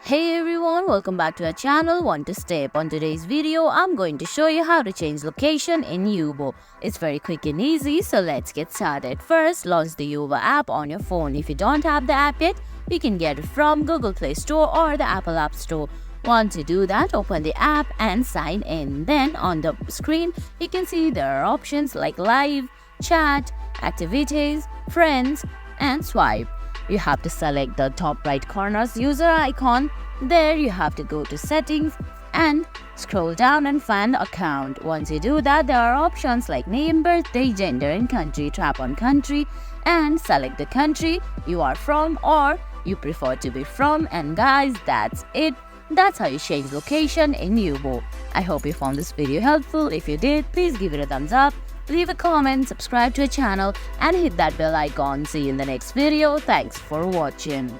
Hey everyone, welcome back to our channel Want to Step. On today's video, I'm going to show you how to change location in Yubo. It's very quick and easy, so let's get started. First, launch the Yubo app on your phone. If you don't have the app yet, you can get it from Google Play Store or the Apple App Store. Once you do that, open the app and sign in. Then on the screen, you can see there are options like live, chat, activities, friends, and swipe. You have to select the top right corner's user icon. There you have to go to settings and scroll down and find account. Once you do that, there are options like name, birthday, gender and country. Tap on country and select the country you are from or you prefer to be from, and guys, that's it. That's how you change location in Yubo. I hope you found this video helpful. If you did, please give it a thumbs up, leave a comment, subscribe to our channel and hit that bell icon. See you in the next video. Thanks for watching.